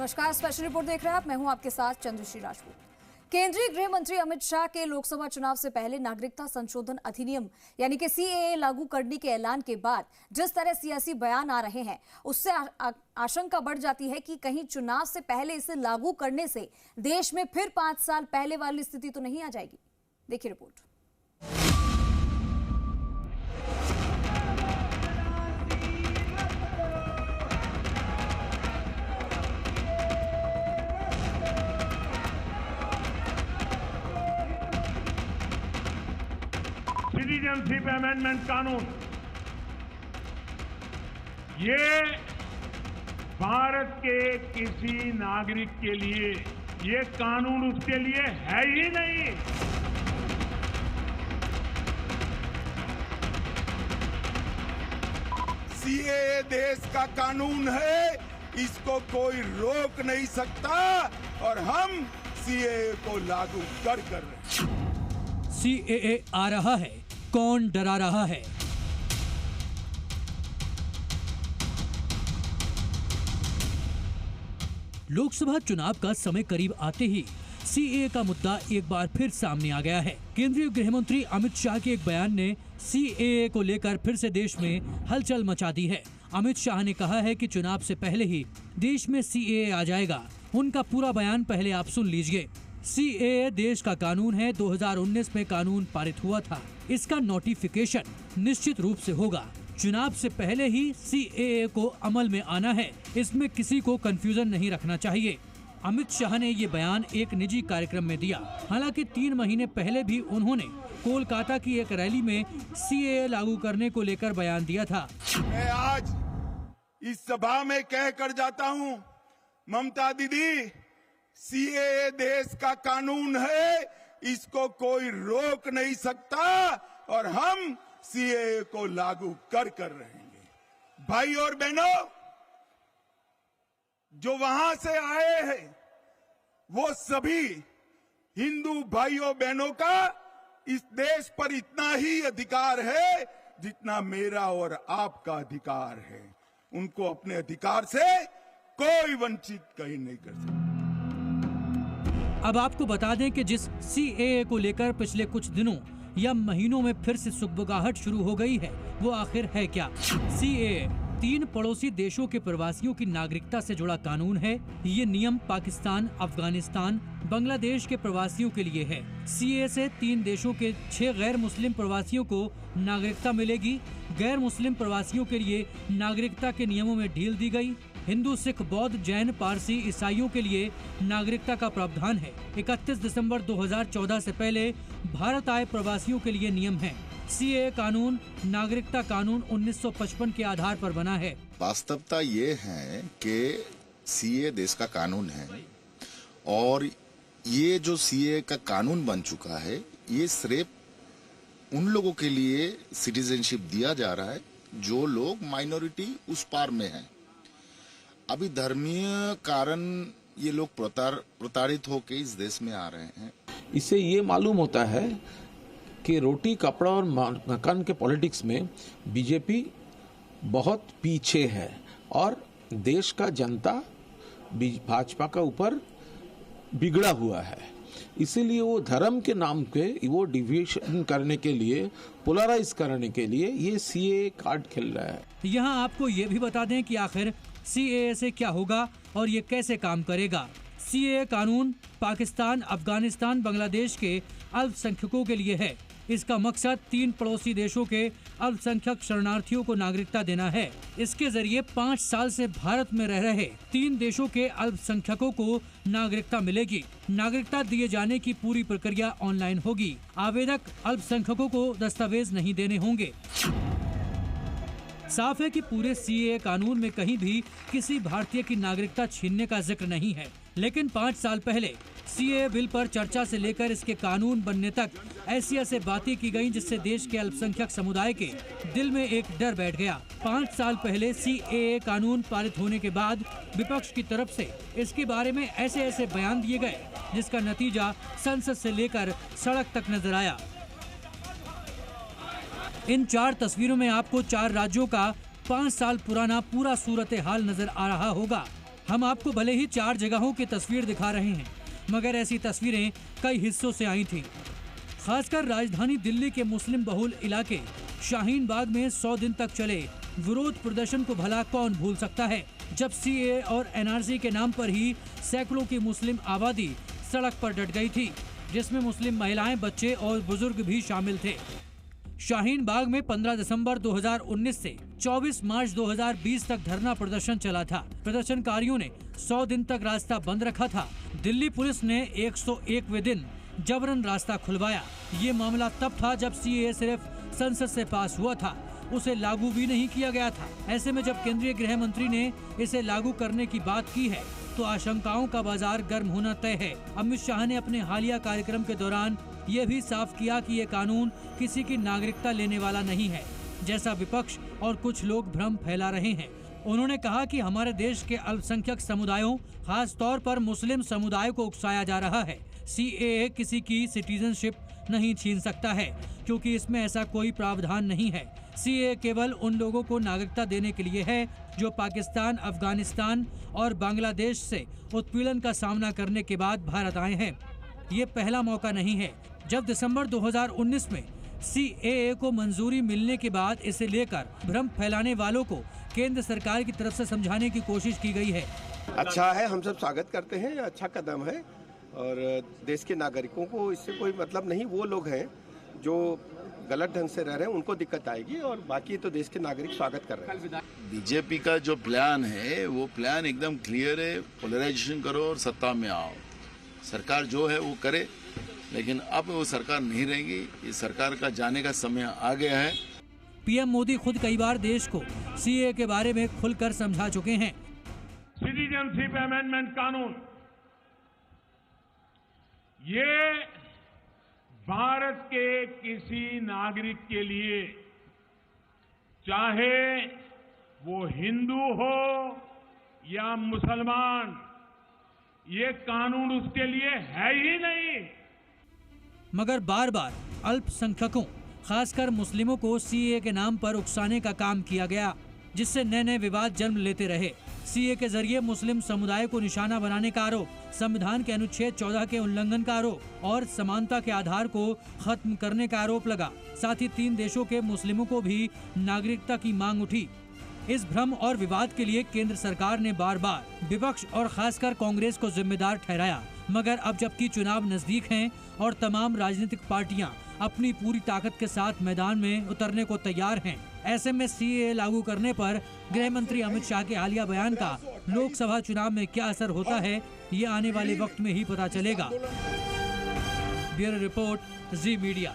नमस्कार, special report देख रहे हैं आप। मैं हूं आपके साथ चंद्रश्री राजपूत। केंद्रीय गृह मंत्री अमित शाह के लोकसभा चुनाव से पहले नागरिकता संशोधन अधिनियम यानी कि सीएए लागू करने के ऐलान के बाद जिस तरह सियासी बयान आ रहे हैं, उससे आशंका बढ़ जाती है कि कहीं चुनाव से पहले इसे लागू करने से देश में फिर 5 साल पहले वाली स्थिति तो नहीं आ जाएगी। देखिए रिपोर्ट। सिटीजनशिप अमेंडमेंट कानून ये भारत के किसी नागरिक के लिए ये कानून उसके लिए है ही नहीं। सीएए देश का कानून है, इसको कोई रोक नहीं सकता और हम सीएए को लागू कर रहे हैं। सीएए आ रहा है, कौन डरा रहा है? लोकसभा चुनाव का समय करीब आते ही सीएए का मुद्दा एक बार फिर सामने आ गया है। केंद्रीय गृह मंत्री अमित शाह के एक बयान ने सीएए को लेकर फिर से देश में हलचल मचा दी है। अमित शाह ने कहा है कि चुनाव से पहले ही देश में सीएए आ जाएगा। उनका पूरा बयान पहले आप सुन लीजिए। सीएए देश का कानून है, 2019 में कानून पारित हुआ था। इसका नोटिफिकेशन निश्चित रूप से होगा। चुनाव से पहले ही सीएए को अमल में आना है, इसमें किसी को कंफ्यूजन नहीं रखना चाहिए। अमित शाह ने ये बयान एक निजी कार्यक्रम में दिया। हालांकि 3 महीने पहले भी उन्होंने कोलकाता की एक रैली में सीएए लागू करने को लेकर बयान दिया था। मैं आज इस सभा में कह कर जाता हूँ, ममता दीदी, सीएए देश का कानून है, इसको कोई रोक नहीं सकता और हम सीएए को लागू कर रहेंगे। भाई और बहनों, जो वहां से आए हैं वो सभी हिंदू भाइयों बहनों का इस देश पर इतना ही अधिकार है जितना मेरा और आपका अधिकार है। उनको अपने अधिकार से कोई वंचित कहीं नहीं कर सकता। अब आपको बता दें कि जिस सीएए को लेकर पिछले कुछ दिनों या महीनों में फिर से सुगबुगाहट शुरू हो गई है, वो आखिर है क्या? सीएए 3 पड़ोसी देशों के प्रवासियों की नागरिकता से जुड़ा कानून है। ये नियम पाकिस्तान, अफगानिस्तान, बांग्लादेश के प्रवासियों के लिए है। सीएए से 3 देशों के 6 गैर मुस्लिम प्रवासियों को नागरिकता मिलेगी। गैर मुस्लिम प्रवासियों के लिए नागरिकता के नियमों में ढील दी गई। हिंदू, सिख, बौद्ध, जैन, पारसी, ईसाइयों के लिए नागरिकता का प्रावधान है। 31 दिसंबर 2014 से पहले भारत आए प्रवासियों के लिए नियम है। सीएए कानून नागरिकता कानून 1955 के आधार पर बना है। वास्तवता ये है कि सीएए देश का कानून है और ये जो सीएए का कानून बन चुका है, ये सिर्फ उन लोगों के लिए सिटीजनशिप दिया जा रहा है जो लोग माइनॉरिटी उस पार में हैं। अभी धर्मीय कारण ये लोग प्रताड़ित होकर इस देश में आ रहे हैं। इससे ये मालूम होता है कि रोटी, कपड़ा और मकान के पॉलिटिक्स में बीजेपी बहुत पीछे है और देश का जनता भाजपा का ऊपर बिगड़ा हुआ है। इसीलिए वो धर्म के नाम पे वो डिविजन करने के लिए, पोलराइज करने के लिए ये सीएए कार्ड खेल रहा है। यहाँ आपको ये भी बता दें कि आखिर सीएए से क्या होगा और ये कैसे काम करेगा। सीएए कानून पाकिस्तान, अफगानिस्तान, बांग्लादेश के अल्पसंख्यकों के लिए है। इसका मकसद 3 पड़ोसी देशों के अल्पसंख्यक शरणार्थियों को नागरिकता देना है। इसके जरिए 5 साल से भारत में रह रहे 3 देशों के अल्पसंख्यकों को नागरिकता मिलेगी। नागरिकता दिए जाने की पूरी प्रक्रिया ऑनलाइन होगी। आवेदक अल्पसंख्यकों को दस्तावेज नहीं देने होंगे। साफ है कि पूरे सीएए कानून में कहीं भी किसी भारतीय की नागरिकता छीनने का जिक्र नहीं है। लेकिन 5 साल पहले सीएए बिल पर चर्चा से लेकर इसके कानून बनने तक ऐसी बातें की गईं जिससे देश के अल्पसंख्यक समुदाय के दिल में एक डर बैठ गया। 5 साल पहले सीएए कानून पारित होने के बाद विपक्ष की तरफ से इसके बारे में ऐसे बयान दिए गए जिसका नतीजा संसद से लेकर सड़क तक नजर आया। इन 4 तस्वीरों में आपको 4 राज्यों का 5 साल पुराना पूरा सूरत हाल नजर आ रहा होगा। हम आपको भले ही 4 जगहों की तस्वीर दिखा रहे हैं, मगर ऐसी तस्वीरें कई हिस्सों से आई थी। खासकर राजधानी दिल्ली के मुस्लिम बहुल इलाके शाहीन बाग में 100 दिन तक चले विरोध प्रदर्शन को भला कौन भूल सकता है, जब सीएए और एनआरसी के नाम पर ही सैकड़ों की मुस्लिम आबादी सड़क पर डट गई थी, जिसमें मुस्लिम महिलाएं, बच्चे और बुजुर्ग भी शामिल थे। शाहीन बाग में 15 दिसंबर 2019 से 24 मार्च 2020 तक धरना प्रदर्शन चला था। प्रदर्शनकारियों ने 100 दिन तक रास्ता बंद रखा था। दिल्ली पुलिस ने 101वें दिन जबरन रास्ता खुलवाया। ये मामला तब था जब सीएए सिर्फ संसद से पास हुआ था, उसे लागू भी नहीं किया गया था। ऐसे में जब केंद्रीय गृह मंत्री ने इसे लागू करने की बात की है तो आशंकाओं का बाजार गर्म होना तय है। अमित शाह ने अपने हालिया कार्यक्रम के दौरान ये भी साफ किया कि ये कानून किसी की नागरिकता लेने वाला नहीं है, जैसा विपक्ष और कुछ लोग भ्रम फैला रहे हैं। उन्होंने कहा कि हमारे देश के अल्पसंख्यक समुदायों, खास तौर पर मुस्लिम समुदाय को उकसाया जा रहा है। सीएए किसी की सिटीजनशिप नहीं छीन सकता है, क्योंकि इसमें ऐसा कोई प्रावधान नहीं है। सीएए केवल उन लोगों को नागरिकता देने के लिए है जो पाकिस्तान, अफगानिस्तान और बांग्लादेश से उत्पीड़न का सामना करने के बाद भारत आए हैं। ये पहला मौका नहीं है। जब दिसंबर 2019 में सीएए को मंजूरी मिलने के बाद इसे लेकर भ्रम फैलाने वालों को केंद्र सरकार की तरफ से समझाने की कोशिश की गई है। अच्छा है, हम सब स्वागत करते हैं, अच्छा कदम है और देश के नागरिकों को इससे कोई मतलब नहीं। वो लोग हैं जो गलत ढंग से रह रहे हैं, उनको दिक्कत आएगी और बाकी तो देश के नागरिक स्वागत कर रहे हैं। बीजेपी का जो प्लान है वो प्लान एकदम क्लियर है, पोलराइजेशन करो और सत्ता में आओ। सरकार जो है वो करे, लेकिन अब वो सरकार नहीं रहेगी। ये सरकार का जाने का समय आ गया है। पीएम मोदी खुद कई बार देश को सीएए के बारे में खुलकर समझा चुके हैं। सिटीजनशिप अमेंडमेंट कानून ये भारत के किसी नागरिक के लिए, चाहे वो हिंदू हो या मुसलमान, ये कानून उसके लिए है ही नहीं। मगर बार बार अल्पसंख्यकों, खासकर मुस्लिमों को सीएए के नाम पर उकसाने का काम किया गया, जिससे नए नए विवाद जन्म लेते रहे। सीएए के जरिए मुस्लिम समुदाय को निशाना बनाने का आरोप, संविधान के अनुच्छेद 14 के उल्लंघन का आरोप और समानता के आधार को खत्म करने का आरोप लगा। साथ ही 3 देशों के मुस्लिमों को भी नागरिकता की मांग उठी। इस भ्रम और विवाद के लिए केंद्र सरकार ने बार बार विपक्ष और खासकर कांग्रेस को जिम्मेदार ठहराया। मगर अब जबकि चुनाव नजदीक हैं और तमाम राजनीतिक पार्टियां अपनी पूरी ताकत के साथ मैदान में उतरने को तैयार हैं, ऐसे में सीएए लागू करने पर गृह मंत्री अमित शाह के हालिया बयान का लोकसभा चुनाव में क्या असर होता है, ये आने वाले वक्त में ही पता चलेगा। ब्यूरो रिपोर्ट, जी मीडिया।